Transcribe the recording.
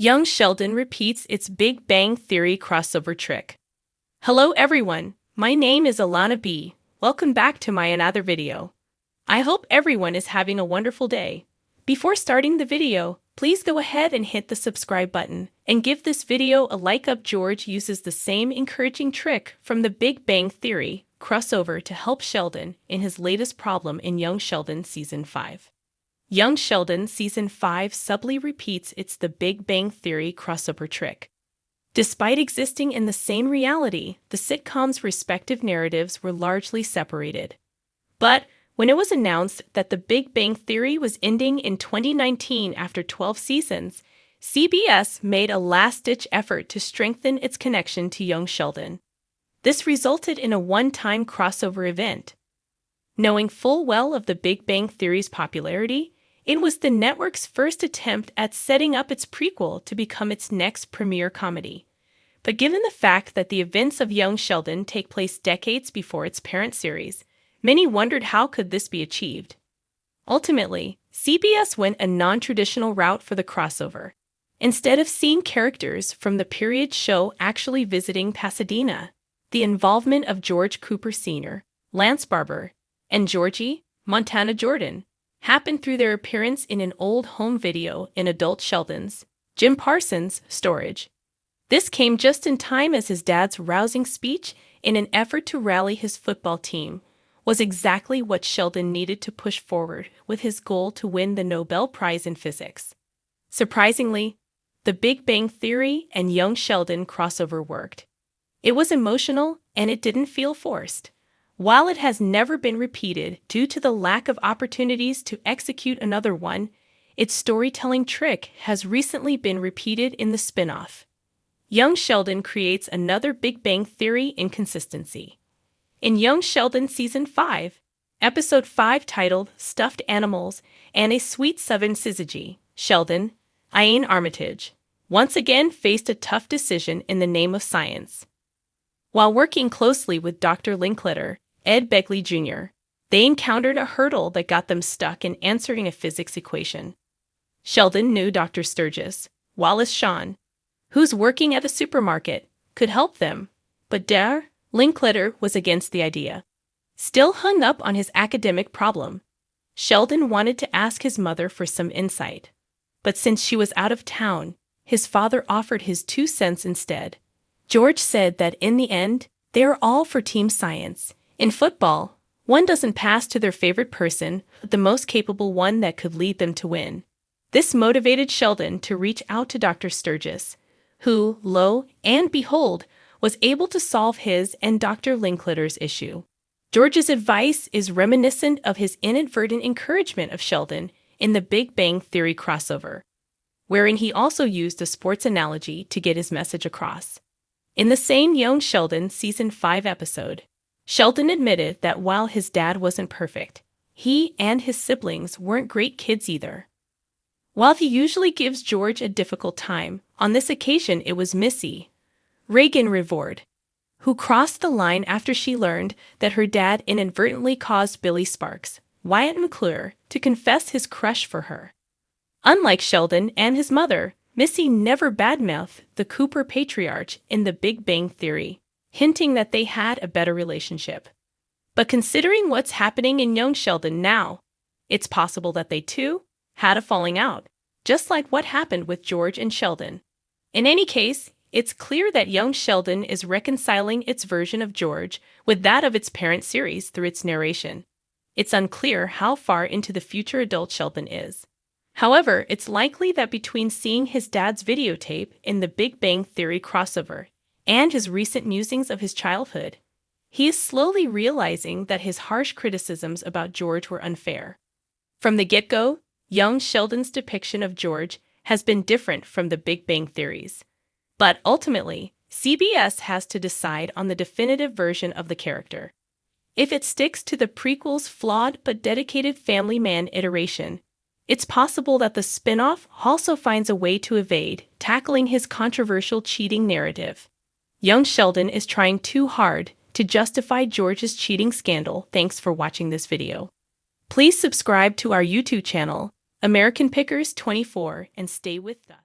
Young Sheldon repeats its Big Bang Theory crossover trick. Hello everyone, my name is Alana B. Welcome back to my another video. I hope everyone is having a wonderful day. Before starting the video, please go ahead and hit the subscribe button and give this video a like up. George uses the same encouraging trick from the Big Bang Theory crossover to help Sheldon in his latest problem in Young Sheldon Season 5. Young Sheldon Season 5 subtly repeats its The Big Bang Theory crossover trick. Despite existing in the same reality, the sitcom's respective narratives were largely separated. But when it was announced that The Big Bang Theory was ending in 2019 after 12 seasons, CBS made a last-ditch effort to strengthen its connection to Young Sheldon. This resulted in a one-time crossover event. Knowing full well of The Big Bang Theory's popularity, it was the network's first attempt at setting up its prequel to become its next premiere comedy. But given the fact that the events of Young Sheldon take place decades before its parent series, many wondered how could this be achieved. Ultimately, CBS went a non-traditional route for the crossover. Instead of seeing characters from the period show actually visiting Pasadena, the involvement of George Cooper Sr., Lance Barber, and Georgie, Montana Jordan, happened through their appearance in an old home video in adult Sheldon's, Jim Parsons' storage. This came just in time as his dad's rousing speech in an effort to rally his football team was exactly what Sheldon needed to push forward with his goal to win the Nobel Prize in Physics. Surprisingly, the Big Bang Theory and Young Sheldon crossover worked. It was emotional and it didn't feel forced. While it has never been repeated due to the lack of opportunities to execute another one, its storytelling trick has recently been repeated in the spin-off. Young Sheldon creates another Big Bang Theory inconsistency. In Young Sheldon Season 5, Episode 5 titled Stuffed Animals and a Sweet Southern Syzygy, Sheldon, Ian Armitage, once again faced a tough decision in the name of science. While working closely with Dr. Linkletter, Ed Begley Jr., they encountered a hurdle that got them stuck in answering a physics equation. Sheldon knew Dr. Sturgis, Wallace Shawn, who's working at a supermarket, could help them, but Dr. Linkletter was against the idea. Still hung up on his academic problem, Sheldon wanted to ask his mother for some insight. But since she was out of town, his father offered his 2 cents instead. George said that in the end, they are all for team science. In football, one doesn't pass to their favorite person, but the most capable one that could lead them to win. This motivated Sheldon to reach out to Dr. Sturgis, who, lo and behold, was able to solve his and Dr. Linkletter's issue. George's advice is reminiscent of his inadvertent encouragement of Sheldon in the Big Bang Theory crossover, wherein he also used a sports analogy to get his message across. In the same Young Sheldon Season 5 episode, Sheldon admitted that while his dad wasn't perfect, he and his siblings weren't great kids either. While he usually gives George a difficult time, on this occasion it was Missy, Reagan Revord, who crossed the line after she learned that her dad inadvertently caused Billy Sparks, Wyatt McClure, to confess his crush for her. Unlike Sheldon and his mother, Missy never badmouthed the Cooper patriarch in the Big Bang Theory, hinting that they had a better relationship. But considering what's happening in Young Sheldon now, it's possible that they too had a falling out, just like what happened with George and Sheldon. In any case, it's clear that Young Sheldon is reconciling its version of George with that of its parent series through its narration. It's unclear how far into the future adult Sheldon is. However, it's likely that between seeing his dad's videotape in the Big Bang Theory crossover and his recent musings of his childhood, he is slowly realizing that his harsh criticisms about George were unfair. From the get-go, Young Sheldon's depiction of George has been different from the Big Bang Theory's. But ultimately, CBS has to decide on the definitive version of the character. If it sticks to the prequel's flawed but dedicated family man iteration, it's possible that the spin-off also finds a way to evade tackling his controversial cheating narrative. Young Sheldon is trying too hard to justify George's cheating scandal. Thanks for watching this video. Please subscribe to our YouTube channel, American Pickers 24, and stay with us.